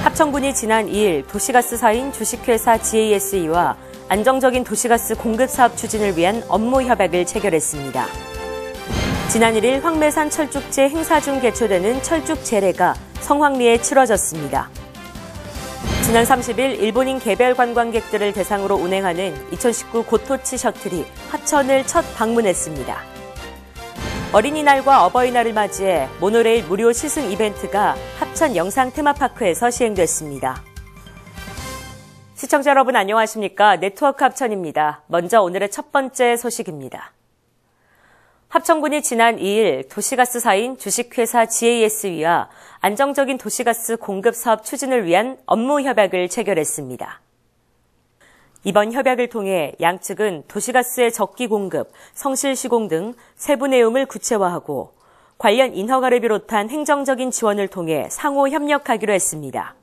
합천군이 지난 2일 도시가스사인 주식회사 GASE와 안정적인 도시가스 공급 사업 추진을 위한 업무 협약을 체결했습니다. 지난 1일 황매산 철쭉제 행사 중 개최되는 철쭉제례가 성황리에 치러졌습니다. 지난 30일 일본인 개별 관광객들을 대상으로 운행하는 2019 고토치 셔틀이 합천을 첫 방문했습니다. 어린이날과 어버이날을 맞이해 모노레일 무료 시승 이벤트가 합천 영상 테마파크에서 시행됐습니다. 시청자 여러분 안녕하십니까? 네트워크 합천입니다. 먼저 오늘의 첫 번째 소식입니다. 합천군이 지난 2일 도시가스사인 주식회사 GASE와 안정적인 도시가스 공급 사업 추진을 위한 업무 협약을 체결했습니다. 이번 협약을 통해 양측은 도시가스의 적기 공급, 성실 시공 등 세부 내용을 구체화하고 관련 인허가를 비롯한 행정적인 지원을 통해 상호 협력하기로 했습니다.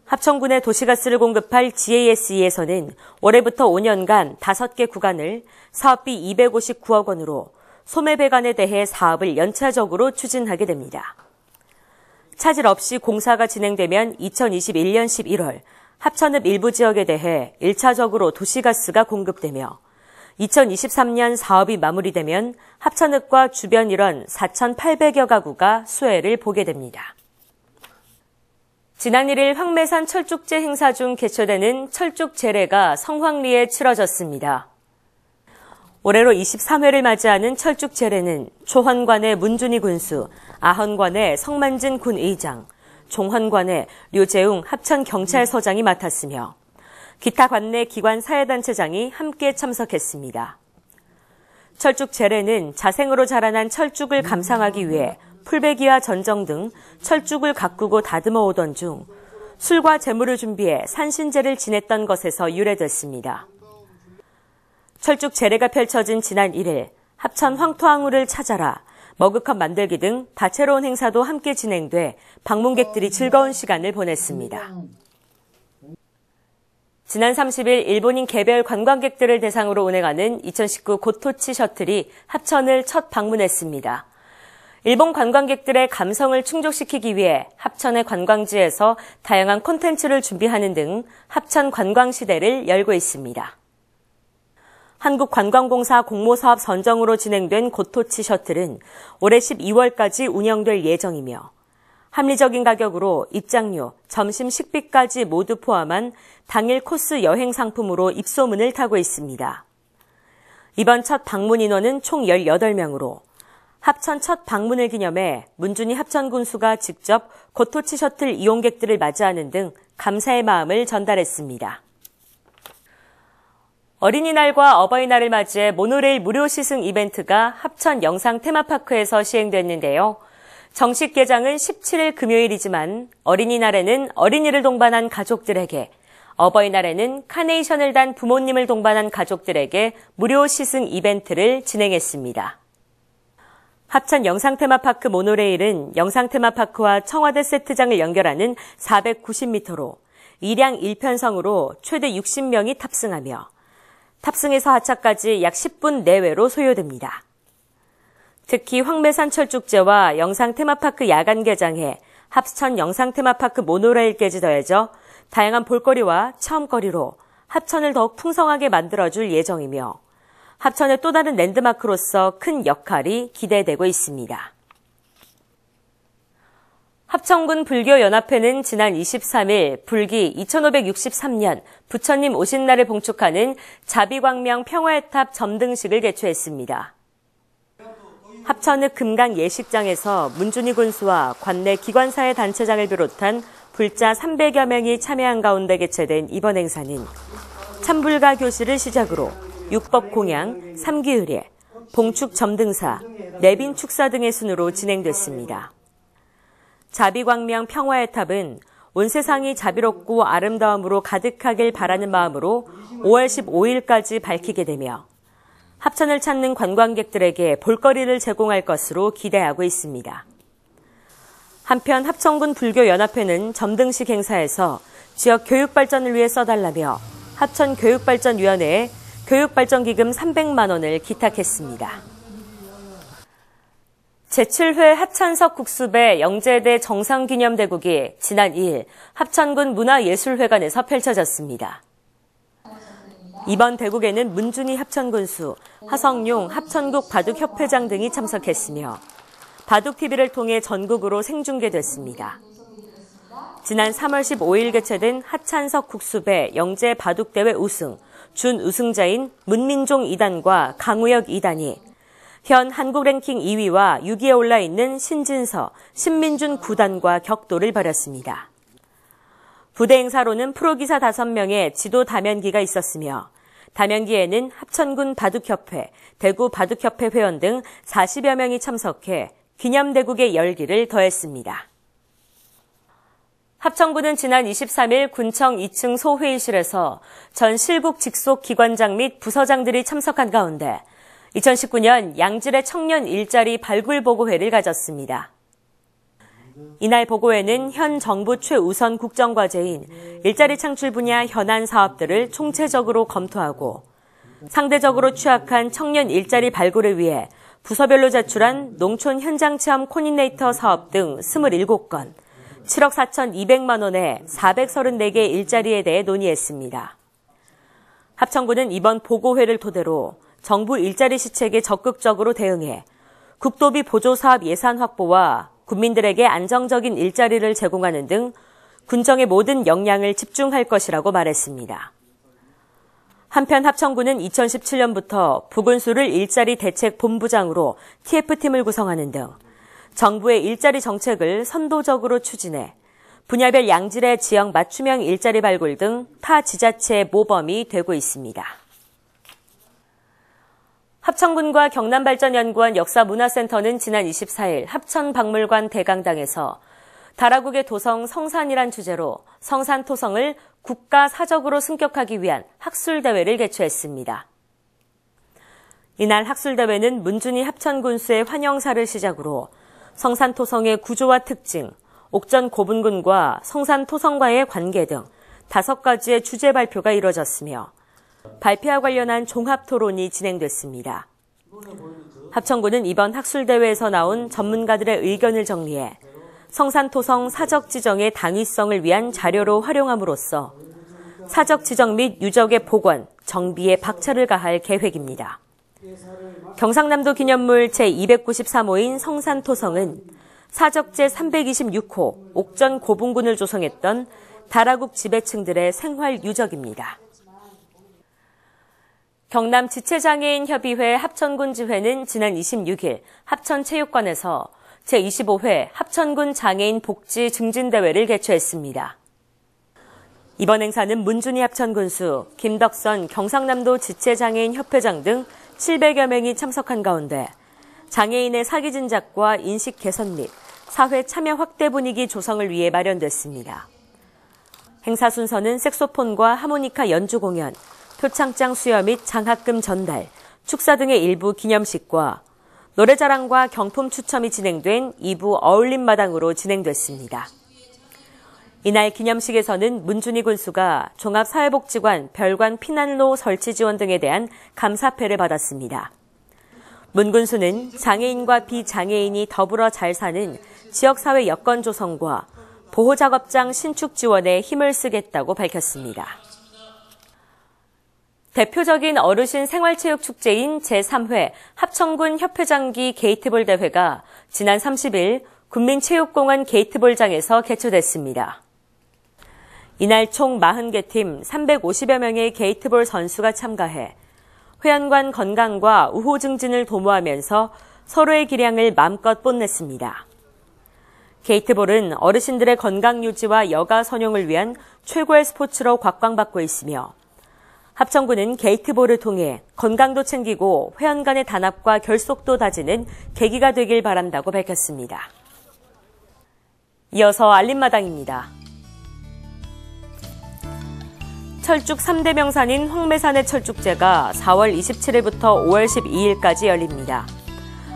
합천군에 도시가스를 공급할 GASE에서는 올해부터 5년간 5개 구간을 사업비 259억 원으로 소매 배관에 대해 사업을 연차적으로 추진하게 됩니다. 차질 없이 공사가 진행되면 2021년 11월 합천읍 일부 지역에 대해 1차적으로 도시가스가 공급되며 2023년 사업이 마무리되면 합천읍과 주변 일원 4,800여 가구가 수혜를 보게 됩니다. 지난 1일 황매산 철쭉제 행사 중 개최되는 철쭉제례가 성황리에 치러졌습니다. 올해로 23회를 맞이하는 철쭉제례는 초헌관의 문준희 군수, 아헌관의 성만진 군의장, 종헌관의 류재웅 합천경찰서장이 맡았으며 기타 관내 기관 사회단체장이 함께 참석했습니다. 철쭉제례는 자생으로 자라난 철쭉을 감상하기 위해 풀베기와 전정 등 철쭉을 가꾸고 다듬어 오던 중 술과 제물을 준비해 산신제를 지냈던 것에서 유래됐습니다. 철쭉제례가 펼쳐진 지난 1일 합천 황토항우를 찾아라, 머그컵 만들기 등 다채로운 행사도 함께 진행돼 방문객들이 즐거운 시간을 보냈습니다. 지난 30일 일본인 개별 관광객들을 대상으로 운행하는 2019 고토치 셔틀이 합천을 첫 방문했습니다. 일본 관광객들의 감성을 충족시키기 위해 합천의 관광지에서 다양한 콘텐츠를 준비하는 등 합천 관광시대를 열고 있습니다. 한국관광공사 공모사업 선정으로 진행된 고토치 셔틀은 올해 12월까지 운영될 예정이며 합리적인 가격으로 입장료, 점심 식비까지 모두 포함한 당일 코스 여행 상품으로 입소문을 타고 있습니다. 이번 첫 방문 인원은 총 18명으로 합천 첫 방문을 기념해 문준희 합천군수가 직접 고토치 셔틀 이용객들을 맞이하는 등 감사의 마음을 전달했습니다. 어린이날과 어버이날을 맞이해 모노레일 무료 시승 이벤트가 합천 영상 테마파크에서 시행됐는데요. 정식 개장은 17일 금요일이지만 어린이날에는 어린이를 동반한 가족들에게, 어버이날에는 카네이션을 단 부모님을 동반한 가족들에게 무료 시승 이벤트를 진행했습니다. 합천 영상테마파크 모노레일은 영상테마파크와 청와대 세트장을 연결하는 490m로 2량 1편성으로 최대 60명이 탑승하며 탑승에서 하차까지 약 10분 내외로 소요됩니다. 특히 황매산 철쭉제와 영상테마파크 야간 개장에 합천 영상테마파크 모노레일까지 더해져 다양한 볼거리와 체험거리로 합천을 더욱 풍성하게 만들어줄 예정이며 합천의 또 다른 랜드마크로서 큰 역할이 기대되고 있습니다. 합천군 불교연합회는 지난 23일 불기 2563년 부처님 오신 날을 봉축하는 자비광명 평화의 탑 점등식을 개최했습니다. 합천읍 금강 예식장에서 문준희 군수와 관내 기관사회 단체장을 비롯한 불자 300여 명이 참여한 가운데 개최된 이번 행사는 참불가 교실을 시작으로 육법 공양, 삼기의례, 봉축 점등사, 내빈 축사 등의 순으로 진행됐습니다. 자비광명 평화의 탑은 온 세상이 자비롭고 아름다움으로 가득하길 바라는 마음으로 5월 15일까지 밝히게 되며 합천을 찾는 관광객들에게 볼거리를 제공할 것으로 기대하고 있습니다. 한편 합천군 불교연합회는 점등식 행사에서 지역 교육 발전을 위해 써달라며 합천교육발전위원회에 교육발전기금 300만 원을 기탁했습니다. 제7회 합천석 국수배 영재대 정상기념대국이 지난 2일 합천군 문화예술회관에서 펼쳐졌습니다. 이번 대국에는 문준희 합천군수, 하성룡 합천국 바둑협회장 등이 참석했으며 바둑TV를 통해 전국으로 생중계됐습니다. 지난 3월 15일 개최된 하찬석 국수배 영재 바둑대회 우승, 준우승자인 문민종 2단과 강우혁 2단이 현 한국 랭킹 2위와 6위에 올라있는 신진서, 신민준 9단과 격돌을 벌였습니다. 부대 행사로는 프로기사 5명의 지도 다면기가 있었으며 다면기에는 합천군 바둑협회, 대구 바둑협회 회원 등 40여 명이 참석해 기념대국의 열기를 더했습니다. 합천군은 지난 23일 군청 2층 소회의실에서 전 실국 직속 기관장 및 부서장들이 참석한 가운데 2019년 양질의 청년 일자리 발굴 보고회를 가졌습니다. 이날 보고회는 현 정부 최우선 국정과제인 일자리 창출 분야 현안 사업들을 총체적으로 검토하고 상대적으로 취약한 청년 일자리 발굴을 위해 부서별로 제출한 농촌 현장체험 코디네이터 사업 등 27건, 7억 4,200만 원의 434개 일자리에 대해 논의했습니다. 합천군은 이번 보고회를 토대로 정부 일자리 시책에 적극적으로 대응해 국도비 보조사업 예산 확보와 군민들에게 안정적인 일자리를 제공하는 등 군정의 모든 역량을 집중할 것이라고 말했습니다. 한편 합천군은 2017년부터 부군수를 일자리 대책 본부장으로 TF팀을 구성하는 등 정부의 일자리 정책을 선도적으로 추진해 분야별 양질의 지역 맞춤형 일자리 발굴 등 타 지자체의 모범이 되고 있습니다. 합천군과 경남발전연구원 역사문화센터는 지난 24일 합천박물관 대강당에서 다라국의 도성 성산이란 주제로 성산토성을 국가사적으로 승격하기 위한 학술대회를 개최했습니다. 이날 학술대회는 문준희 합천군수의 환영사를 시작으로 성산토성의 구조와 특징, 옥전 고분군과 성산토성과의 관계 등 5가지의 주제 발표가 이뤄졌으며 발표와 관련한 종합토론이 진행됐습니다. 합천군은 이번 학술대회에서 나온 전문가들의 의견을 정리해 성산토성 사적 지정의 당위성을 위한 자료로 활용함으로써 사적 지정 및 유적의 복원, 정비에 박차를 가할 계획입니다. 경상남도 기념물 제293호인 성산토성은 사적 제326호 옥전 고분군을 조성했던 다라국 지배층들의 생활 유적입니다. 경남 지체장애인협의회 합천군 지회는 지난 26일 합천체육관에서 제25회 합천군 장애인 복지 증진대회를 개최했습니다. 이번 행사는 문준희 합천군수, 김덕선 경상남도 지체장애인협회장 등 700여 명이 참석한 가운데 장애인의 사기 진작과 인식 개선 및 사회 참여 확대 분위기 조성을 위해 마련됐습니다. 행사 순서는 색소폰과 하모니카 연주 공연, 표창장 수여 및 장학금 전달, 축사 등의 일부 기념식과 노래자랑과 경품 추첨이 진행된 2부 어울림마당으로 진행됐습니다. 이날 기념식에서는 문준희 군수가 종합사회복지관 별관 피난로 설치 지원 등에 대한 감사패를 받았습니다. 문 군수는 장애인과 비장애인이 더불어 잘 사는 지역사회 여건 조성과 보호작업장 신축 지원에 힘을 쓰겠다고 밝혔습니다. 대표적인 어르신 생활체육축제인 제3회 합천군 협회장기 게이트볼 대회가 지난 30일 군민체육공원 게이트볼장에서 개최됐습니다. 이날 총 40개 팀 350여 명의 게이트볼 선수가 참가해 회원관 건강과 우호 증진을 도모하면서 서로의 기량을 마음껏 뽐냈습니다. 게이트볼은 어르신들의 건강 유지와 여가 선용을 위한 최고의 스포츠로 곽광받고 있으며 합천군은 게이트볼을 통해 건강도 챙기고 회원 간의 단합과 결속도 다지는 계기가 되길 바란다고 밝혔습니다. 이어서 알림마당입니다. 철쭉 3대 명산인 황매산의 철쭉제가 4월 27일부터 5월 12일까지 열립니다.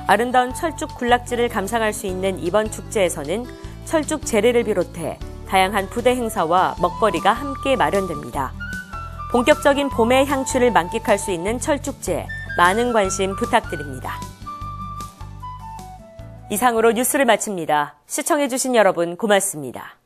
아름다운 철쭉 군락지를 감상할 수 있는 이번 축제에서는 철쭉 제례를 비롯해 다양한 부대 행사와 먹거리가 함께 마련됩니다. 본격적인 봄의 향취를 만끽할 수 있는 철쭉제, 많은 관심 부탁드립니다. 이상으로 뉴스를 마칩니다. 시청해주신 여러분 고맙습니다.